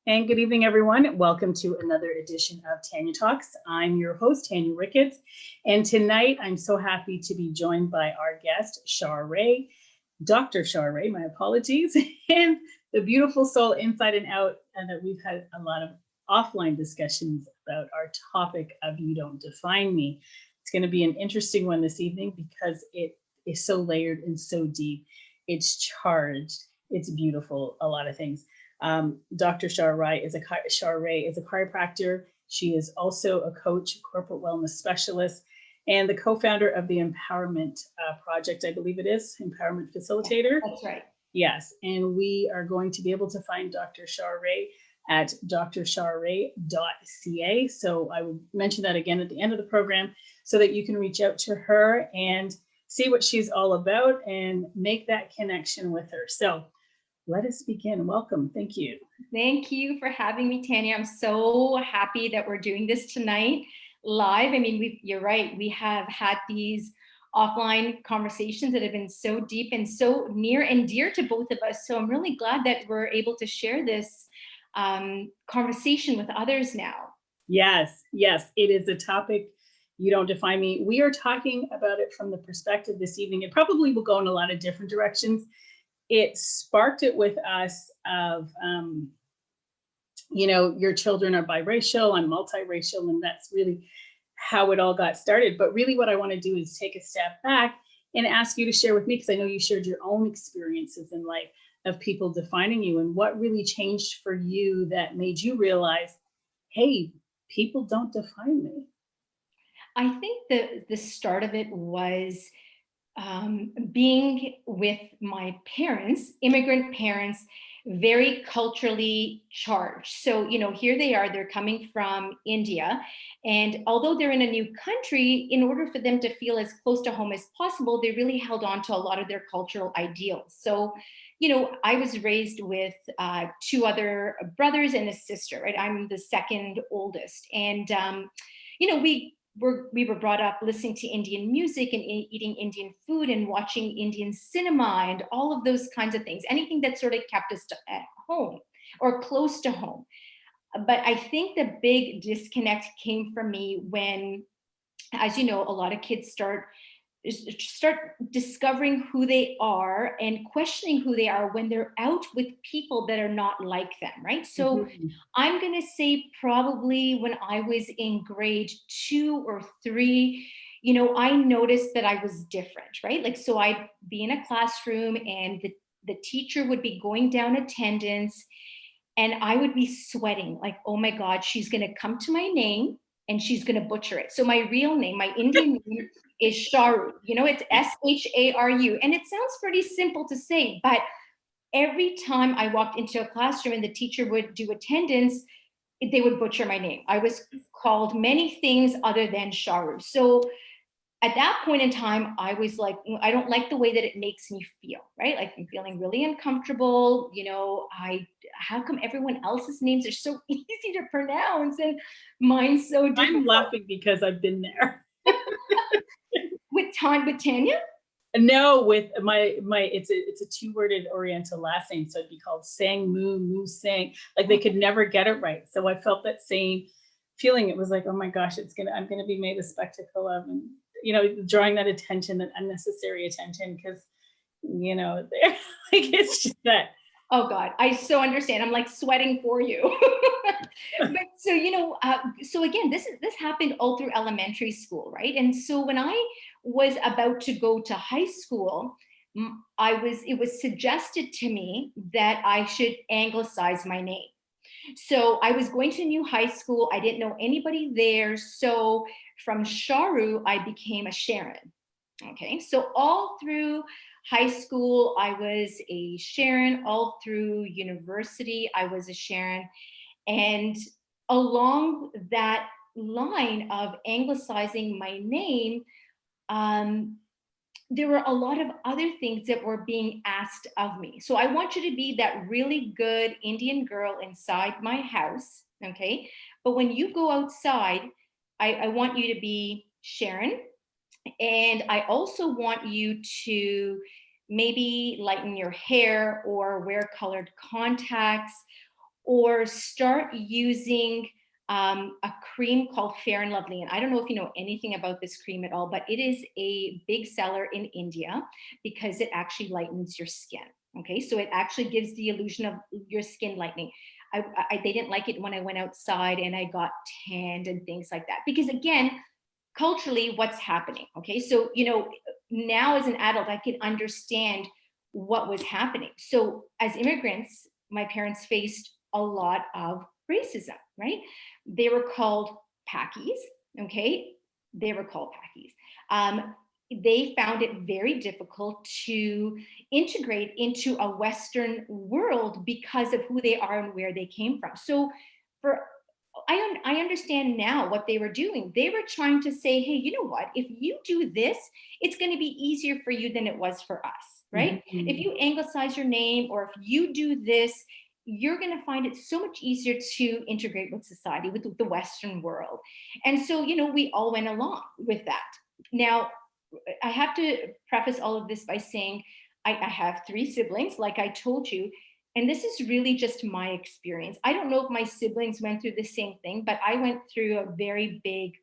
And good evening, everyone. Welcome to another edition of Tanya Talks. I'm your host, Tanya Ricketts. And tonight, I'm so happy to be joined by our guest, Shar Rai, Dr. Shar Rai, my apologies, and the beautiful soul inside and out, and that we've had a lot of offline discussions about our topic of You Don't Define Me. It's going to be an interesting one this evening because it is so layered and so deep. It's charged. It's beautiful, a lot of things. Dr. Shar Rai is a chiropractor. She is also a coach, corporate wellness specialist, and the co-founder of the Empowerment Project, I believe it is, Empowerment Facilitator. That's right. Yes, and we are going to be able to find Dr. Shar Rai at drsharrai.ca. So I will mention that again at the end of the program so that you can reach out to her and see what she's all about and make that connection with her. So let us begin. Welcome. Thank you. Thank you for having me, Tanya. I'm so happy that we're doing this tonight live. I mean, you're right. We have had these offline conversations that have been so deep and so near and dear to both of us. So I'm really glad that we're able to share this conversation with others now. Yes, yes. It is a topic. You don't define me. We are talking about it from the perspective this evening. It probably will go in a lot of different directions. It sparked it with us of, your children are biracial, I'm multiracial, and that's really how it all got started. But really what I want to do is take a step back and ask you to share with me, because I know you shared your own experiences in life of people defining you, and what really changed for you that made you realize, hey, people don't define me. I think the start of it was being with my parents, immigrant parents, very culturally charged. So, here they are, they're coming from India. And although they're in a new country, in order for them to feel as close to home as possible, they really held on to a lot of their cultural ideals. So, I was raised with two other brothers and a sister, right? I'm the second oldest. And, we were brought up listening to Indian music and eating Indian food and watching Indian cinema and all of those kinds of things, anything that sort of kept us at home or close to home. But I think the big disconnect came from me when, as you know, a lot of kids start discovering who they are and questioning who they are when they're out with people that are not like them, right? So I'm going to say probably when I was in grade 2 or 3, I noticed that I was different, right? Like, so I'd be in a classroom and the teacher would be going down attendance and I would be sweating like, oh my God, she's going to come to my name and she's going to butcher it. So my real name, my Indian name is Sharu. It's Sharu. And it sounds pretty simple to say, but every time I walked into a classroom and the teacher would do attendance, they would butcher my name. I was called many things other than Sharu. So at that point in time, I was like, I don't like the way that it makes me feel, right? Like I'm feeling really uncomfortable. How come everyone else's names are so easy to pronounce and mine's so difficult? I'm laughing because I've been there. With Tanya? No, with my it's a two-worded Oriental last name, so it'd be called Sang Moo Sang. Like they could never get it right. So I felt that same feeling. It was like, oh my gosh, I'm gonna be made a spectacle of, and drawing that attention, that unnecessary attention, because they're like, it's just that. Oh God, I so understand. I'm like sweating for you. But so, so again, this happened all through elementary school, right? And so when I was about to go to high school, it was suggested to me that I should anglicize my name. So I was going to a new high school. I didn't know anybody there. So from Sharu, I became a Sharon. Okay, so all through high school, I was a Sharon. All through university, I was a Sharon. And along that line of anglicizing my name, there were a lot of other things that were being asked of me. So I want you to be that really good Indian girl inside my house, okay? But when you go outside, I want you to be Sharon. And I also want you to maybe lighten your hair or wear colored contacts or start using a cream called Fair and Lovely. And I don't know if you know anything about this cream at all, but it is a big seller in India because it actually lightens your skin. Okay, so it actually gives the illusion of your skin lightening. They didn't like it when I went outside and I got tanned and things like that. Because again, culturally, what's happening? Okay, so now as an adult, I can understand what was happening. So as immigrants, my parents faced a lot of racism, right? They were called Pakis, okay? They were called Pakis. They found it very difficult to integrate into a Western world because of who they are and where they came from. So for I understand now what they were doing. They were trying to say, hey, you know what? If you do this, it's going to be easier for you than it was for us, right? If Mhm. you anglicize your name or if you do this, you're going to find it so much easier to integrate with society, with the Western world. And so, we all went along with that. Now, I have to preface all of this by saying I have three siblings, like I told you, and this is really just my experience. I don't know if my siblings went through the same thing, but I went through a very big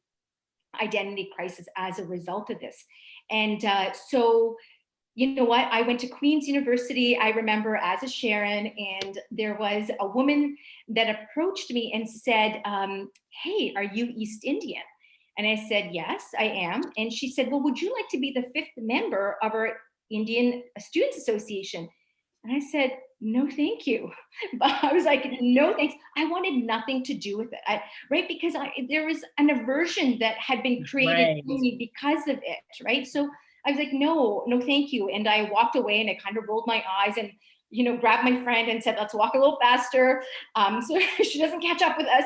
identity crisis as a result of this. And so, you know what? I went to Queen's University, I remember, as a Sharon, and there was a woman that approached me and said, hey, are you East Indian? And I said, yes, I am. And she said, well, would you like to be the fifth member of our Indian Students Association? And I said, no, thank you. But I was like, no, thanks. I wanted nothing to do with it, right? Because there was an aversion that had been created Right. in me because of it, right? So I was like, no, no, thank you. And I walked away and I kind of rolled my eyes and, grabbed my friend and said, let's walk a little faster, so she doesn't catch up with us.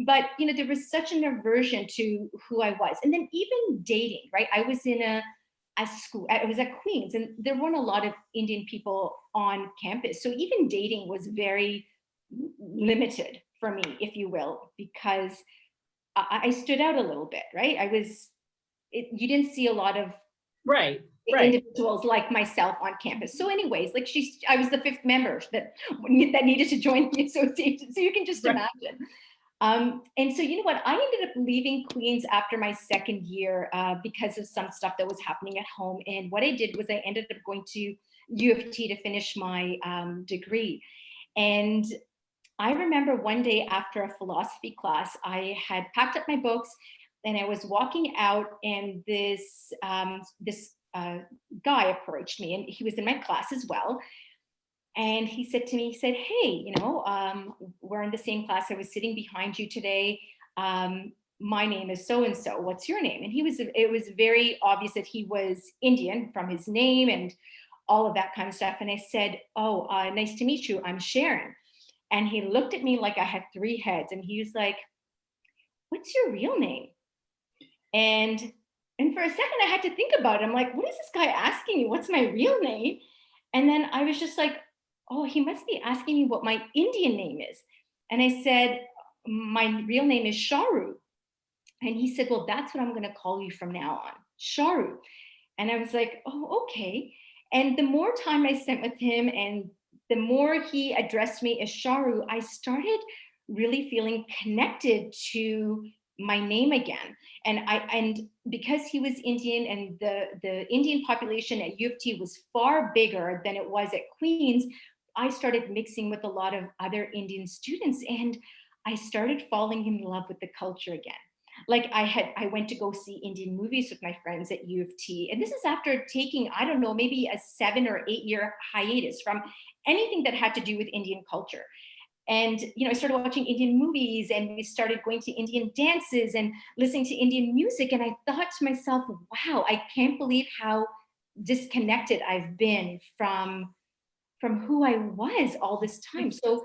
But, there was such an aversion to who I was. And then even dating, right? I was in a school, I was at Queen's, and there weren't a lot of Indian people on campus. So even dating was very limited for me, if you will, because I stood out a little bit, right? You didn't see a lot of Right. Right. individuals like myself on campus. So anyways, like I was the fifth member that needed to join the association. So you can just Right. imagine. And so, you know what? I ended up leaving Queens after my second year because of some stuff that was happening at home. And what I did was I ended up going to U of T to finish my degree. And I remember one day after a philosophy class, I had packed up my books and I was walking out, and this guy approached me, and he was in my class as well. And he said to me, he said, hey, we're in the same class. I was sitting behind you today. My name is so and so. What's your name? And it was very obvious that he was Indian from his name and all of that kind of stuff. And I said, oh, nice to meet you. I'm Sharon. And he looked at me like I had three heads. And he was like, what's your real name? And for a second, I had to think about it. I'm like, what is this guy asking me? What's my real name? And then I was just like, oh, he must be asking me what my Indian name is. And I said, my real name is Sharu. And he said, well, that's what I'm going to call you from now on, Sharu. And I was like, oh, okay. And the more time I spent with him and the more he addressed me as Sharu, I started really feeling connected to my name again. And because he was Indian and the Indian population at U of T was far bigger than it was at Queen's, I started mixing with a lot of other Indian students, and I started falling in love with the culture again. Like I went to go see Indian movies with my friends at U of T. And this is after taking, I don't know, maybe a 7 or 8 year hiatus from anything that had to do with Indian culture. And, I started watching Indian movies, and we started going to Indian dances and listening to Indian music. And I thought to myself, wow, I can't believe how disconnected I've been from who I was all this time. So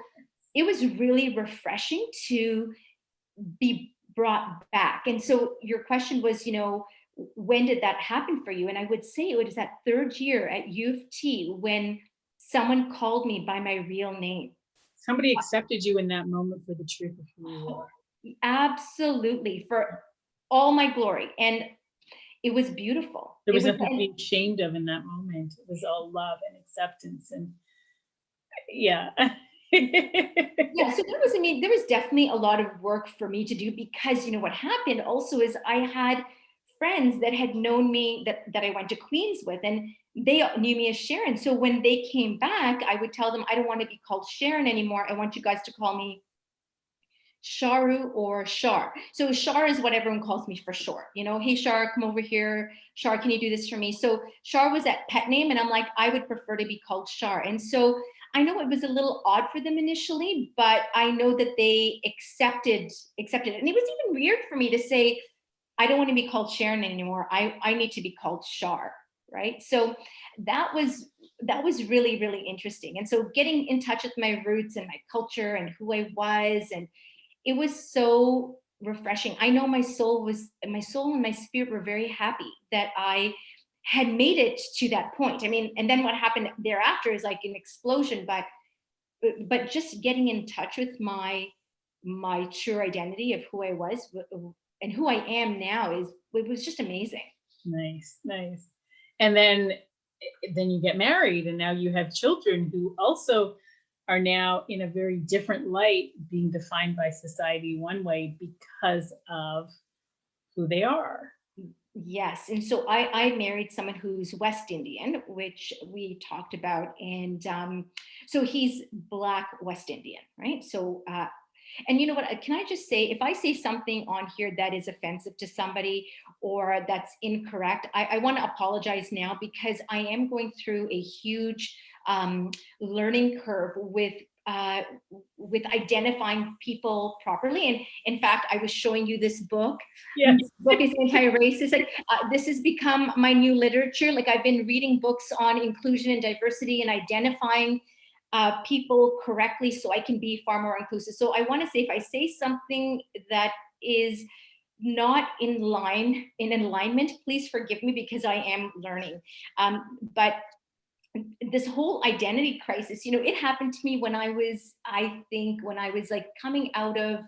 it was really refreshing to be brought back. And so your question was, when did that happen for you? And I would say it was that third year at U of T when someone called me by my real name. Somebody accepted you in that moment for the truth of who you are. Absolutely, for all my glory. And it was beautiful. There It was was, nothing to be ashamed of in that moment. It was all love and acceptance and yeah. Yeah, so there was, I mean, there was definitely a lot of work for me to do because, what happened also is I had friends that had known me that I went to Queens with, and they knew me as Sharon. So when they came back, I would tell them, I don't want to be called Sharon anymore. I want you guys to call me Sharu or Shar. So Shar is what everyone calls me for short. Hey Shar, come over here. Shar, can you do this for me? So Shar was that pet name, and I'm like, I would prefer to be called Shar. And so I know it was a little odd for them initially, but I know that they accepted it. And it was even weird for me to say, I don't want to be called Sharon anymore. I need to be called Shar. Right. So that was really, really interesting. And so getting in touch with my roots and my culture and who I was, and it was so refreshing. I know my soul and my spirit were very happy that I had made it to that point. I mean, and then what happened thereafter is like an explosion, but just getting in touch with my true identity of who I was and who I am now it was just amazing. Nice, nice. And then you get married, and now you have children who also are now in a very different light, being defined by society one way because of who they are. Yes. And so I married someone who's West Indian, which we talked about. And so he's Black West Indian, right? So, and you know what? Can I just say, if I say something on here that is offensive to somebody or that's incorrect, I want to apologize now because I am going through a huge learning curve uh, with identifying people properly. And in fact, I was showing you this book. Yes. This book is anti-racist. Like this has become my new literature. Like I've been reading books on inclusion and diversity and identifying people correctly so I can be far more inclusive. So I want to say, if I say something that is not in alignment, please forgive me because I am learning. But this whole identity crisis, it happened to me when I think when I was like coming out of,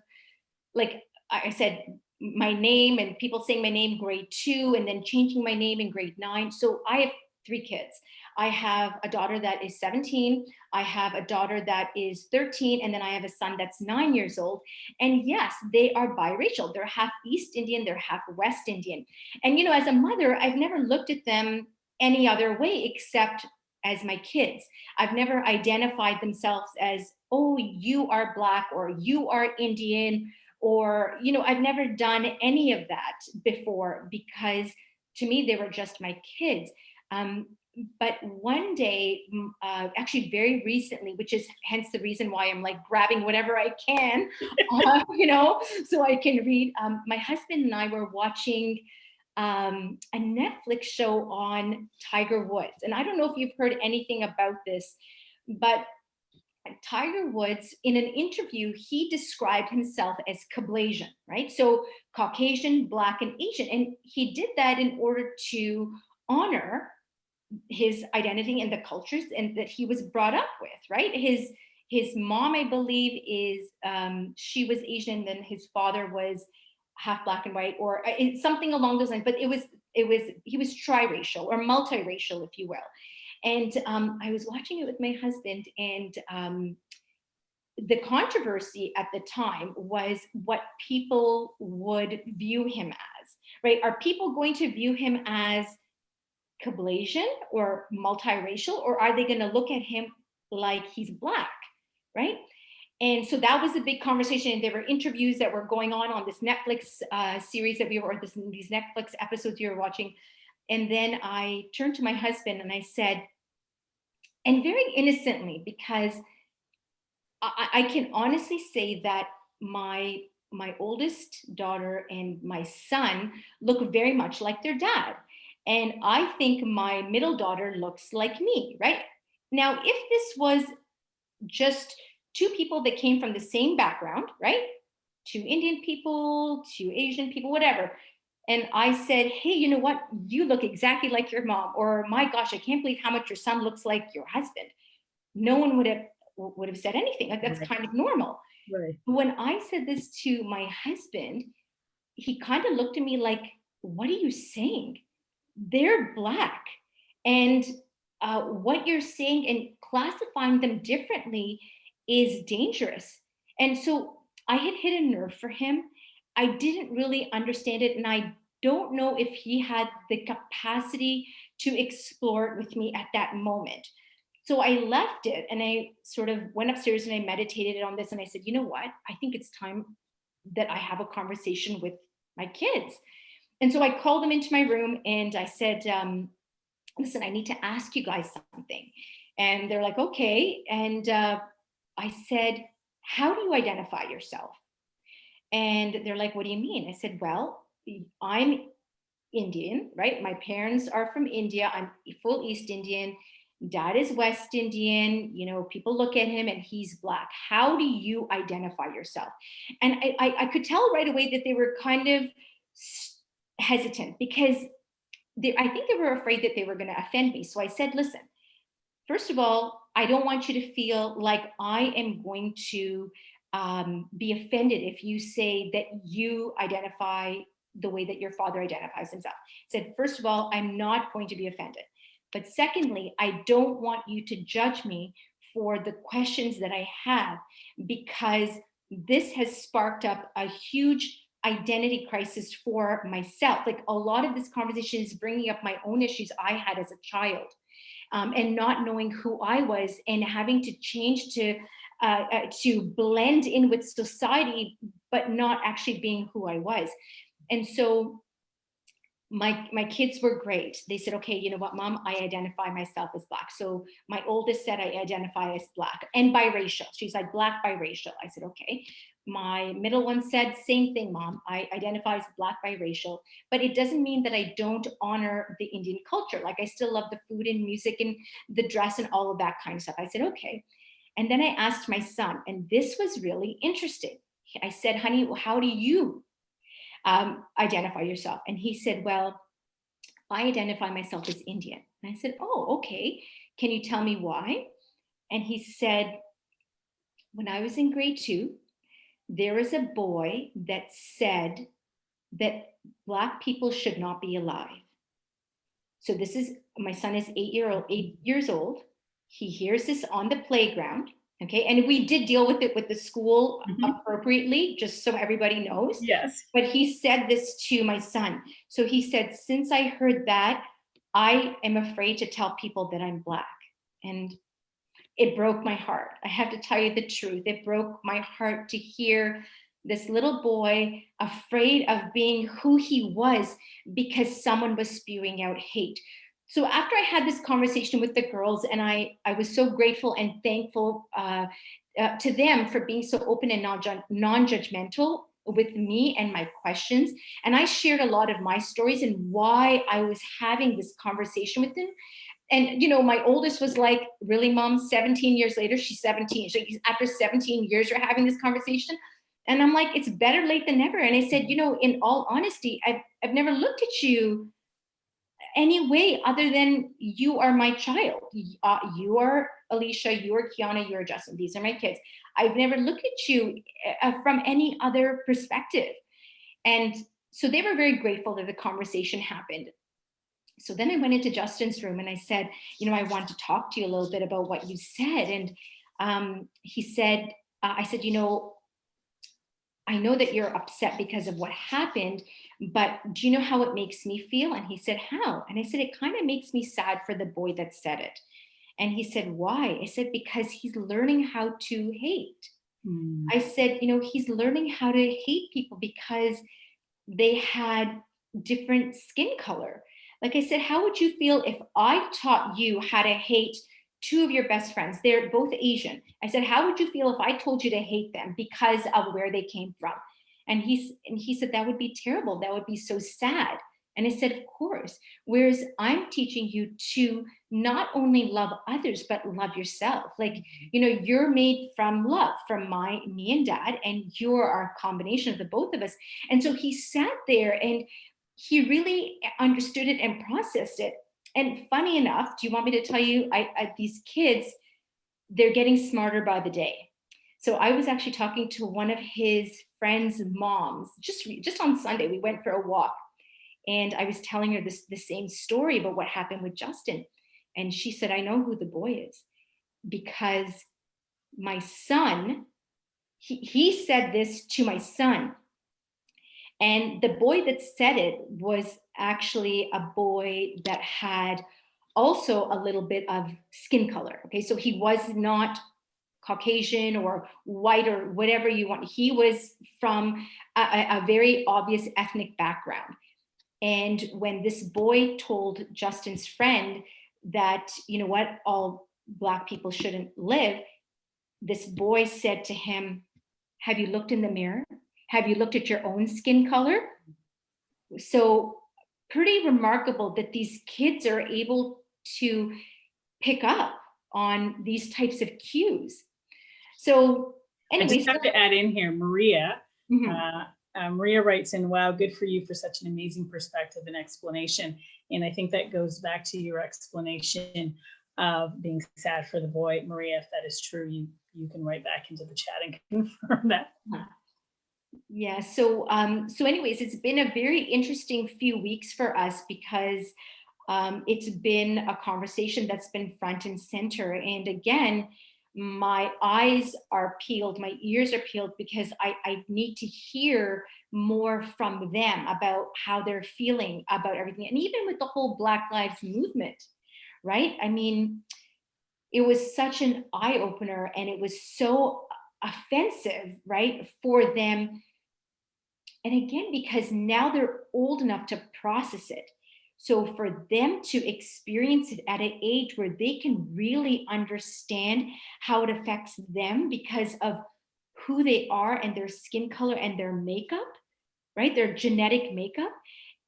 like I said, my name and people saying my name grade 2 and then changing my name in grade 9. So I have 3 kids. I have a daughter that is 17. I have a daughter that is 13. And then I have a son that's 9 years old. And yes, they are biracial. They're half East Indian, they're half West Indian. And, as a mother, I've never looked at them any other way except as my kids. I've never identified themselves as, oh, you are Black or you are Indian, or I've never done any of that before because to me they were just my kids. But one day, actually very recently, which is hence the reason why I'm like grabbing whatever I can, so I can read. My husband and I were watching a Netflix show on Tiger Woods, and I don't know if you've heard anything about this, but Tiger Woods, in an interview, he described himself as Caucasian, right? So Caucasian, Black, and Asian. And he did that in order to honor his identity and the cultures and that he was brought up with, right? His mom, I believe, is she was Asian, and then his father was half Black and white, or something along those lines. But he was triracial or multiracial, if you will. And I was watching it with my husband, and the controversy at the time was what people would view him as, right? Are people going to view him as Caucasian or multiracial, or are they going to look at him like he's Black, right? And so that was a big conversation. And there were interviews that were going on this Netflix series that these Netflix episodes we were watching. And then I turned to my husband and I said, and very innocently, because I can honestly say that my oldest daughter and my son look very much like their dad. And I think my middle daughter looks like me, right? Now, if this was just 2 people that came from the same background, right? 2 Indian people, 2 Asian people, whatever. And I said, hey, you know what? You look exactly like your mom. Or my gosh, I can't believe how much your son looks like your husband. No one would have said anything. Like that's kind of normal. Right. When I said this to my husband, he kind of looked at me like, what are you saying? They're Black. And what you're saying and classifying them differently is dangerous. And so I had hit a nerve for him. I didn't really understand it. And I don't know if he had the capacity to explore it with me at that moment. So I left it and I sort of went upstairs and I meditated on this. And I said, you know what? I think it's time that I have a conversation with my kids. And so I called them into my room and I said, listen, I need to ask you guys something. And they're like, okay. And I said, how do you identify yourself? And they're like, what do you mean? I said, well, I'm Indian, right? My parents are from India. I'm full East Indian. Dad is West Indian. You know, people look at him and he's Black. How do you identify yourself? And I could tell right away that they were kind of hesitant because I think they were afraid that they were going to offend me. So I said, listen, first of all, I don't want you to feel like I am going to be offended if you say that you identify the way that your father identifies himself. I said, first of all, I'm not going to be offended. But secondly, I don't want you to judge me for the questions that I have, because this has sparked up a huge identity crisis for myself. Like, a lot of this conversation is bringing up my own issues I had as a child. And not knowing who I was and having to change to blend in with society, but not actually being who I was. And so my kids were great. They said, okay, you know what, Mom, I identify myself as Black. So my oldest said, I identify as Black and biracial. She's like, Black biracial. I said, okay. My middle one said, same thing, Mom, I identify as Black biracial, but it doesn't mean that I don't honor the Indian culture. Like, I still love the food and music and the dress and all of that kind of stuff. I said, okay. And then I asked my son, and this was really interesting. I said, honey, how do you identify yourself? And he said, well, I identify myself as Indian. And I said, oh, okay. Can you tell me why? And he said, when I was in grade 2, there was a boy that said that Black people should not be alive. So this is, my son is 8 years old. He hears this on the playground. Okay. And we did deal with it with the school appropriately, just so everybody knows. Yes. But he said this to my son. So he said, since I heard that, I am afraid to tell people that I'm Black. And it broke my heart. I have to tell you the truth. It broke my heart to hear this little boy afraid of being who he was because someone was spewing out hate. So after I had this conversation with the girls, and I was so grateful and thankful to them for being so open and non-judgmental with me and my questions. And I shared a lot of my stories and why I was having this conversation with them. And, you know, my oldest was like, really, Mom, 17 years later, she's 17. So after 17 years, you're having this conversation. And I'm like, it's better late than never. And I said, you know, in all honesty, I've never looked at you any way other than you are my child. You are Alicia, you are Kiana, you are Justin. These are my kids. I've never looked at you from any other perspective. And so they were very grateful that the conversation happened. So then I went into Justin's room and I said, you know, I want to talk to you a little bit about what you said. And he said, I said, you know, I know that you're upset because of what happened, but do you know how it makes me feel? And he said, how? And I said, it kind of makes me sad for the boy that said it. And he said, why? I said, because he's learning how to hate. I said, you know, he's learning how to hate people because they had different skin color. Like I said, how would you feel if I taught you how to hate two of your best friends? They're both Asian. I said, how would you feel if I told you to hate them because of where they came from? And he said, that would be terrible. That would be so sad. And I said, of course. Whereas I'm teaching you to not only love others, but love yourself. Like, you know, you're made from love, from me and Dad, and you're our combination of the both of us. And so he sat there and he really understood it and processed it. And funny enough, do you want me to tell you, these kids, they're getting smarter by the day. So I was actually talking to one of his friends' moms just on Sunday. We went for a walk. And I was telling her the same story about what happened with Justin. And she said, I know who the boy is, because my son he said this to my son. And the boy that said it was actually a boy that had also a little bit of skin color. Okay, so he was not Caucasian or white or whatever you want. He was from a very obvious ethnic background. And when this boy told Justin's friend that, you know what, all Black people shouldn't live, this boy said to him, have you looked in the mirror? Have you looked at your own skin color? So pretty remarkable that these kids are able to pick up on these types of cues. So I anyways, just have to add in here, Maria. mhm. Maria writes in, wow, good for you for such an amazing perspective and explanation. And I think that goes back to your explanation of being sad for the boy. Maria, if that is true, you can write back into the chat and confirm that. Yeah, so so anyways, it's been a very interesting few weeks for us because it's been a conversation that's been front and center. And again, my eyes are peeled, my ears are peeled because I need to hear more from them about how they're feeling about everything. And even with the whole Black Lives Movement, right? I mean, it was such an eye opener and it was so offensive, right, for them. And again, because now they're old enough to process it. So for them to experience it at an age where they can really understand how it affects them because of who they are and their skin color and their makeup, right? Their genetic makeup,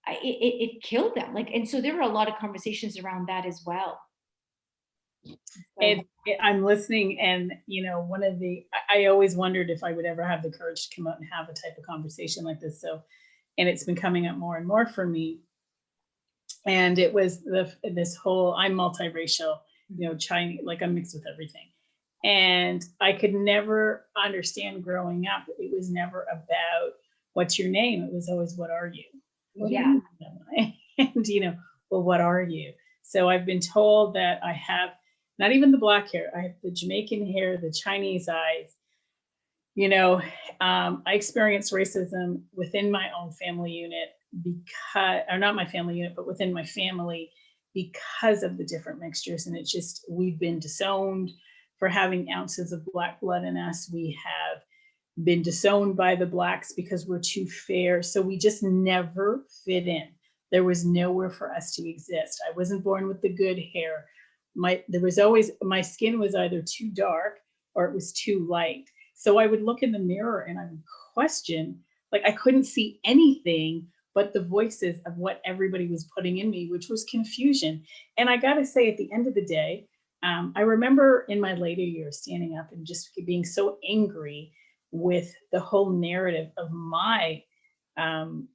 it killed them. Like, and so there were a lot of conversations around that as well. So, I'm listening, and one of I always wondered if I would ever have the courage to come out and have a type of conversation like this. So, and it's been coming up more and more for me. And it was this whole, I'm multiracial, Chinese, like I'm mixed with everything. And I could never understand growing up. It was never about what's your name. It was always, what are you? What yeah. am I? And well, what are you? So I've been told that I have not even the black hair. I have the Jamaican hair, the Chinese eyes. I experienced racism within my own family unit because, or not my family unit, but within my family because of the different mixtures. And it's just, we've been disowned for having ounces of Black blood in us. We have been disowned by the Blacks because we're too fair. So we just never fit in. There was nowhere for us to exist. I wasn't born with the good hair. My skin was either too dark or it was too light. So I would look in the mirror and I would question, like I couldn't see anything but the voices of what everybody was putting in me, which was confusion. And I got to say, at the end of the day, I remember in my later years standing up and just being so angry with the whole narrative of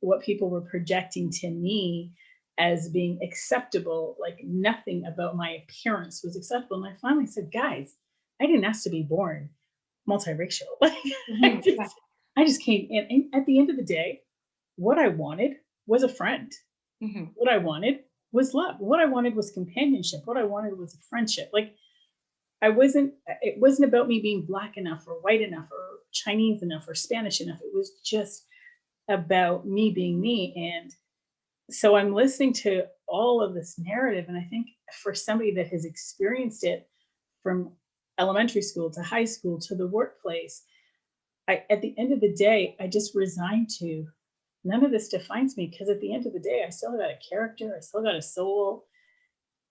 what people were projecting to me as being acceptable. Like nothing about my appearance was acceptable. And I finally said, guys, I didn't ask to be born multiracial. I just came in. And at the end of the day, what I wanted was a friend. Mm-hmm. What I wanted was love. What I wanted was companionship. What I wanted was a friendship. Like it wasn't about me being Black enough or white enough or Chinese enough or Spanish enough. It was just about me being me. And so I'm listening to all of this narrative. And I think for somebody that has experienced it from elementary school to high school to the workplace, at the end of the day, I just resigned to none of this defines me, because at the end of the day, I still got a character, I still got a soul,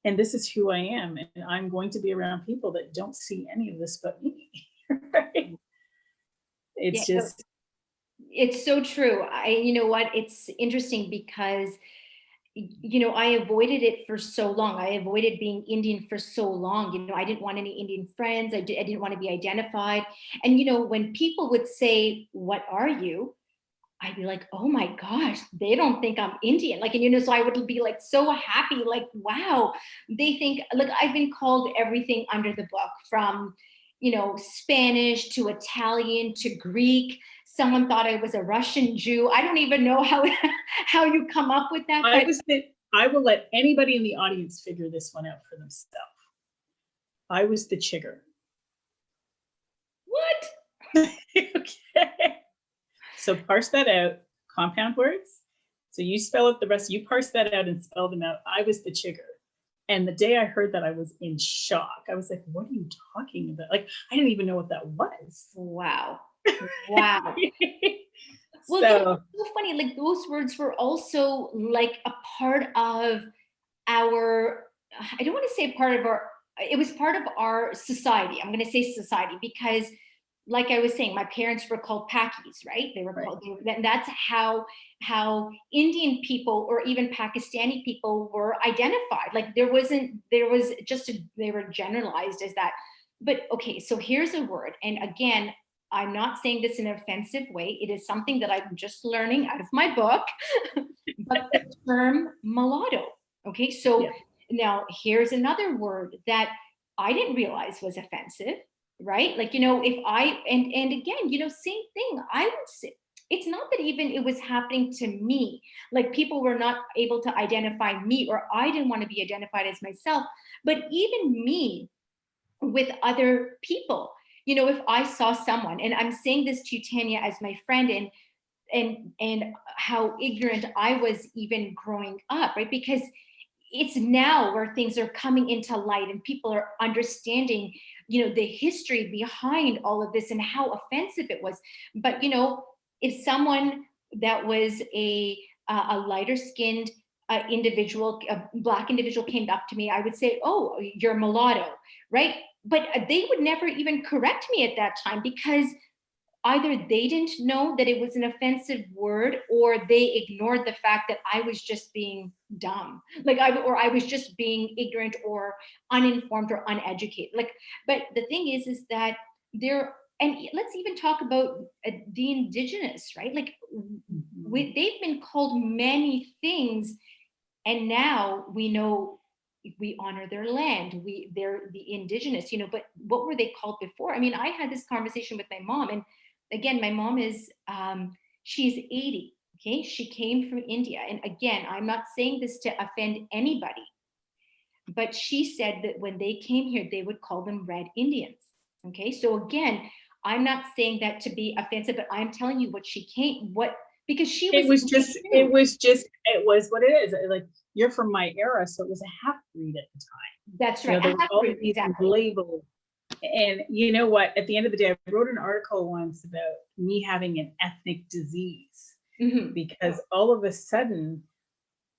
and this is who I am. And I'm going to be around people that don't see any of this but me. Right? It's just. It's so true. You know what? It's interesting because I avoided it for so long. I avoided being Indian for so long. I didn't want any Indian friends. I didn't want to be identified. And, when people would say, what are you? I'd be like, oh my gosh, they don't think I'm Indian. Like, and, so I would be like, so happy, like, wow, they think, look, I've been called everything under the book, from, Spanish to Italian to Greek. Someone thought I was a Russian Jew. I don't even know how you come up with that. I will let anybody in the audience figure this one out for themselves. I was the chigger. What? So parse that out, compound words. So you spell out the rest, you parse that out and spell them out. I was the chigger. And the day I heard that, I was in shock. I was like, what are you talking about? Like, I didn't even know what that was. Wow. Wow. Well, So it's so funny. Like those words were also like a part of our, I don't want to say part of our, it was part of our society. I'm going to say society because, like I was saying, my parents were called Pakis, right? They were right. called, and that's how Indian people or even Pakistani people were identified. Like there was just they were generalized as that. But okay, so here's a word, and again, I'm not saying this in an offensive way. It is something that I'm just learning out of my book. But the term mulatto. Okay, so Yeah. now here's another word that I didn't realize was offensive, right? Like, if I, and again, same thing. I would say it's not that even it was happening to me, like people were not able to identify me, or I didn't want to be identified as myself, but even me with other people. If I saw someone, and I'm saying this to you, Tanya, as my friend, and how ignorant I was even growing up, right? Because it's now where things are coming into light and people are understanding, the history behind all of this and how offensive it was. But, if someone that was a lighter skinned individual, a Black individual came up to me, I would say, oh, you're mulatto, right? But they would never even correct me at that time because either they didn't know that it was an offensive word, or they ignored the fact that I was just being dumb, or I was just being ignorant or uninformed or uneducated. But the thing is that there, and let's even talk about the indigenous, right? Like they've been called many things, and now we know we honor their land, they're the indigenous, but what were they called before? I mean, I had this conversation with my mom, and again, my mom is she's 80. Okay, she came from India, and again, I'm not saying this to offend anybody, but she said that when they came here they would call them red Indians. Okay, so again, I'm not saying that to be offensive, but I'm telling you what she came, what, because she was it was what it is. Like, you're from my era, so it was a half breed at the time. That's right. There were all these Exactly. labels. And you know what? At the end of the day, I wrote an article once about me having an ethnic disease because all of a sudden,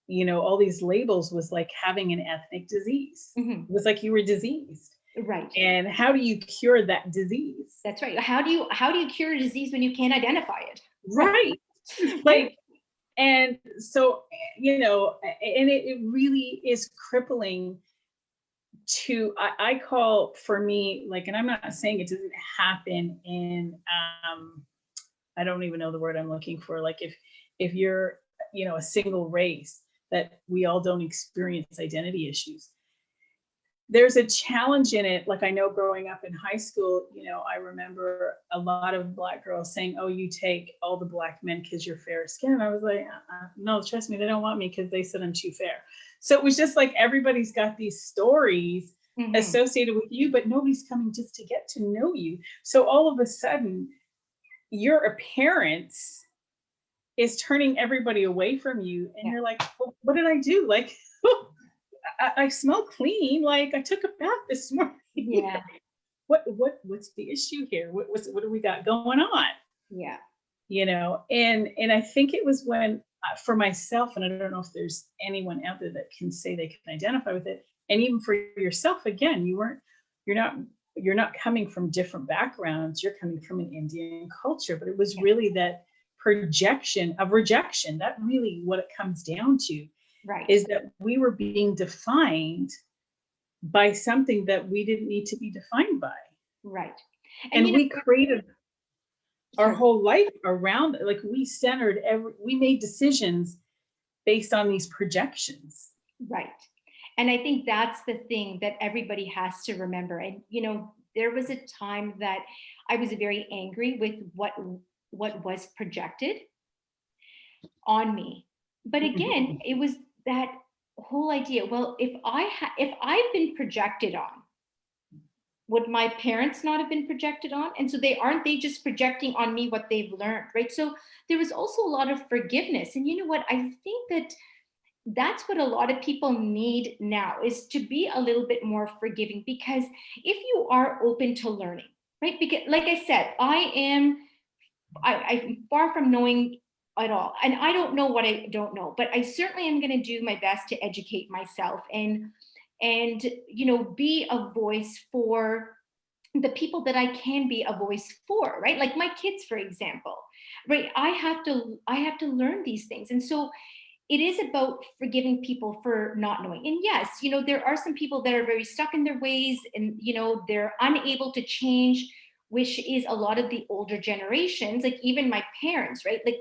all these labels was like having an ethnic disease. It was like you were diseased. Right. And how do you cure that disease? That's right. How do you cure a disease when you can't identify it? Right. Like, and so, and it really is crippling to, I call, for me, like, and I'm not saying it doesn't happen in, I don't even know the word I'm looking for. Like if you're, a single race, that we all don't experience identity issues. There's a challenge in it. Like, I know growing up in high school, I remember a lot of Black girls saying, oh, you take all the Black men because you're fair skinned. And I was like, no, trust me, they don't want me because they said I'm too fair. So it was just like everybody's got these stories associated with you, but nobody's coming just to get to know you. So all of a sudden, your appearance is turning everybody away from you. And you're like, well, what did I do? Like, I smell clean. Like, I took a bath this morning. Yeah. What's the issue here? What do we got going on? Yeah. And I think it was when, for myself, and I don't know if there's anyone out there that can say they can identify with it. And even for yourself, again, you're not coming from different backgrounds. You're coming from an Indian culture, but it was really that projection of rejection. That really what it comes down to. Right. Is that we were being defined by something that we didn't need to be defined by. Right. And we created our whole life around it. Like, we made decisions based on these projections. Right. And I think that's the thing that everybody has to remember. And, there was a time that I was very angry with what was projected on me. But again, it was that whole idea. Well, if I've been projected on, would my parents not have been projected on? And so they just projecting on me what they've learned, right? So there was also a lot of forgiveness. And you know what? I think that that's what a lot of people need now, is to be a little bit more forgiving, because if you are open to learning, right? Because like I said, I'm far from knowing at all. And I don't know what I don't know, but I certainly am going to do my best to educate myself and be a voice for the people that I can be a voice for, right? Like my kids, for example, right? I have to learn these things. And so it is about forgiving people for not knowing. And yes, there are some people that are very stuck in their ways, and they're unable to change, which is a lot of the older generations, like even my parents, right? Like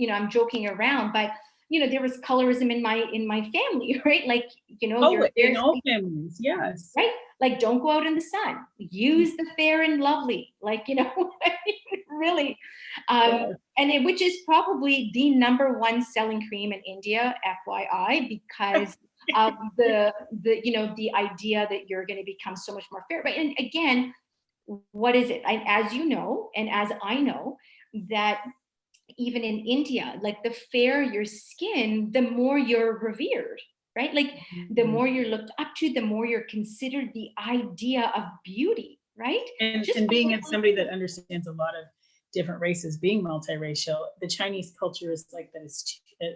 I'm joking around, but there was colorism in my family, right? Like, Oh, you're in there, all families, yes. right? Like, don't go out in the sun. Use the fair and lovely. Like, really. Yes. Which is probably the number one selling cream in India, FYI, because of the idea that you're going to become so much more fair, right? And again, what is it? As you know, and as I know, that even in India, like the fairer your skin, the more you're revered, right? Like the Mhm. more you're looked up to, the more you're considered the idea of beauty, right? Just And by being looking. somebody that understands a lot of different races, being multiracial, the Chinese culture is like that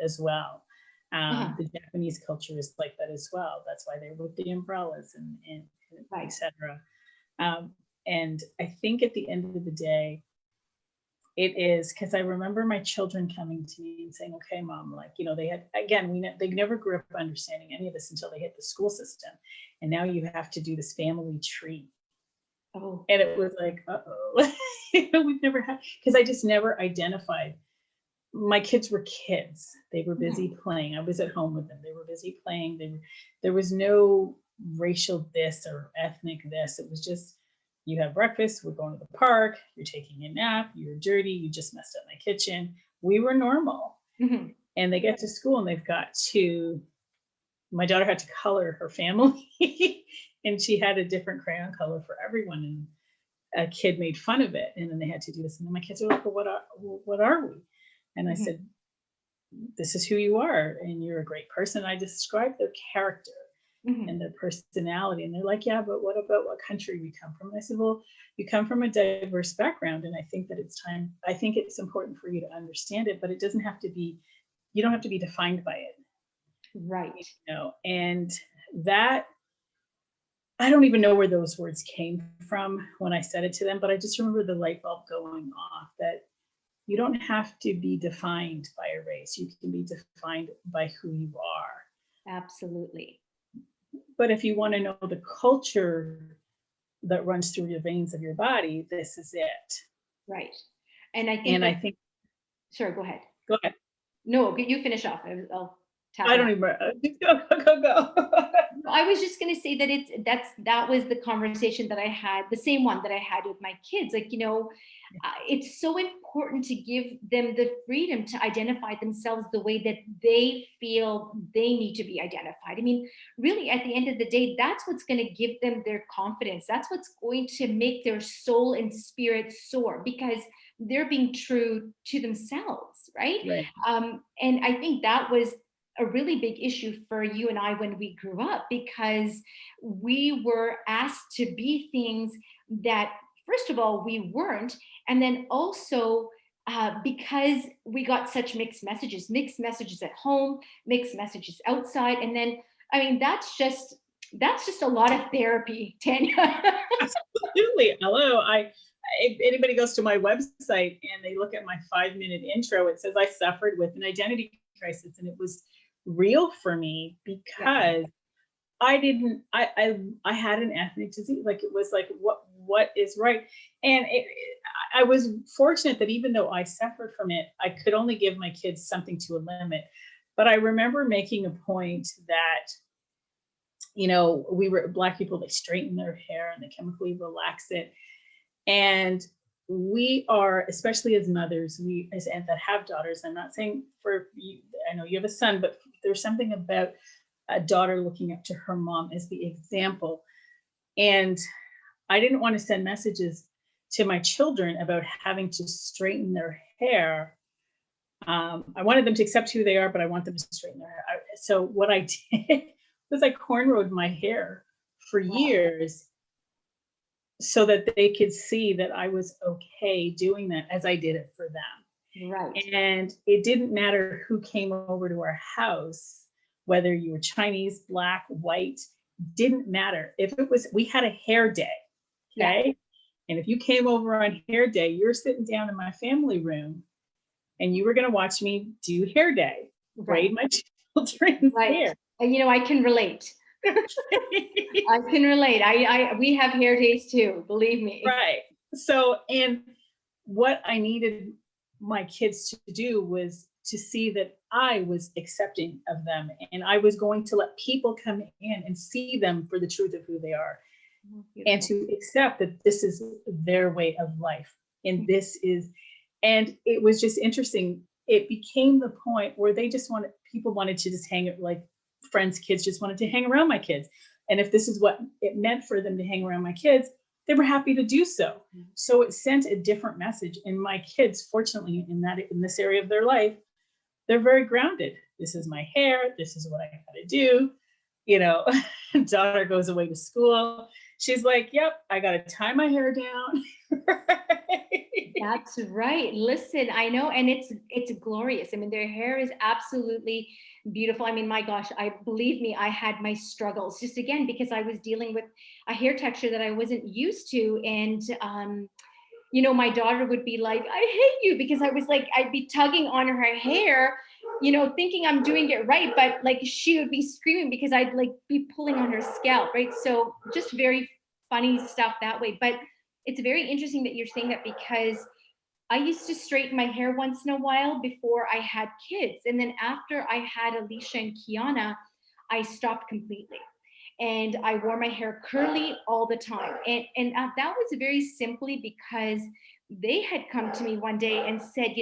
as well. Uh-huh, The Japanese culture is like that as well. That's why they're with the umbrellas and right. etc. Um, and I think at the end of the day, it is because I remember my children coming to me and saying, "Okay, mom, like they had again, they never grew up understanding any of this until they hit the school system, and now you have to do this family tree." Oh, And it was like, uh-oh, we've never had, because I just never identified. My kids were kids. They were mhm, busy playing. I was at home with them. They were busy playing. There was no racial this or ethnic this. It was just, you have breakfast, we're going to the park, you're taking a nap, you're dirty, you just messed up my kitchen. We were normal. mhm, And they get to school and they've got to, my daughter had to color her family and she had a different crayon color for everyone. And a kid made fun of it, and then they had to do this. And then my kids were like, "Well, what are we?" And I mhm, said, "This is who you are, and you're a great person." I described their character mhm. and their personality, and they're like, "Yeah, but what about what country we come from?" And I said, "Well, you come from a diverse background, and I think that it's time. I think it's important for you to understand it, but it doesn't have to be. You don't have to be defined by it, Right. And that I don't even know where those words came from when I said it to them, but I just remember the light bulb going off that you don't have to be defined by a race. You can be defined by who you are. Absolutely. But if you want to know the culture that runs through your veins of your body, this is it. Right. And I think And I that, think, sorry, go ahead. go ahead. No, you finish off. I'll tap I in. don't even, go. I was just going to say that that was the conversation that I had, the same one that I had with my kids. Like, it's so important to give them the freedom to identify themselves the way that they feel they need to be identified. I mean, really, at the end of the day, that's what's going to give them their confidence. That's what's going to make their soul and spirit soar, because they're being true to themselves, right? Right. And I think that was a really big issue for you and I when we grew up, because we were asked to be things that, first of all, we weren't. And then also, because we got such mixed messages at home, mixed messages outside. And then, I mean, that's just a lot of therapy, Tanya. Absolutely. Hello. If anybody goes to my website and they look at my 5-minute intro, it says I suffered with an identity crisis, and it was real for me Yeah. because I didn't. I had an ethnic disease. Like it was like what is right, and I was fortunate that even though I suffered from it, I could only give my kids something to a limit. But I remember making a point that we were Black people. They straighten their hair and they chemically relax it, and we are, especially as mothers, and that have daughters. I'm not saying for you. I know you have a son, but there's something about a daughter looking up to her mom as the example. And I didn't want to send messages to my children about having to straighten their hair. I wanted them to accept who they are, but I want them to straighten their hair. So what I did was I cornrowed my hair for years so that they could see that I was okay doing that as I did it for them. Right. And it didn't matter who came over to our house, whether you were Chinese, black, white, didn't matter. If it was, we had a hair day, okay? Yeah. And if you came over on hair day, you're sitting down in my family room and you were going to watch me do hair day, braid my children's hair. And I can relate. I can relate. We have hair days too, believe me. Right. So, and what I needed my kids to do was to see that I was accepting of them, and I was going to let people come in and see them for the truth of who they are. Beautiful. And to accept that this is their way of life. And this is, and it was just interesting. It became the point where people wanted to just hang, like friends' kids just wanted to hang around my kids. And if this is what it meant for them to hang around my kids, they were happy to do so. So it sent a different message. And my kids, fortunately, in this area of their life, they're very grounded. This is my hair. This is what I got to do. Daughter goes away to school. She's like, yep, I got to tie my hair down. That's right. Listen, I know. And it's glorious. I mean, their hair is absolutely beautiful. I mean, my gosh, believe me, I had my struggles just again, because I was dealing with a hair texture that I wasn't used to. And, my daughter would be like, I hate you, because I was like, I'd be tugging on her hair, thinking I'm doing it right. But like, she would be screaming because I'd like be pulling on her scalp. Right. So just very funny stuff that way. But it's very interesting that you're saying that, because I used to straighten my hair once in a while before I had kids. And then after I had Alicia and Kiana, I stopped completely. And I wore my hair curly all the time. And that was very simply because they had come to me one day and said,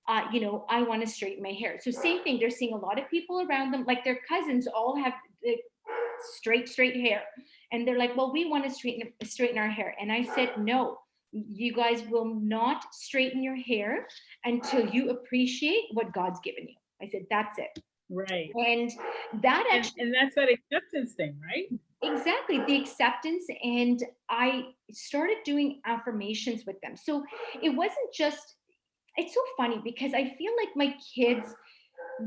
I want to straighten my hair. So same thing, they're seeing a lot of people around them, like their cousins all have straight hair. And they're like, well, we want to straighten our hair. And I said, no, you guys will not straighten your hair until you appreciate what God's given you. I said, that's it. Right. And that actually, and that's that acceptance thing, right? Exactly, the acceptance. And I started doing affirmations with them. So it wasn't just, it's so funny because I feel like my kids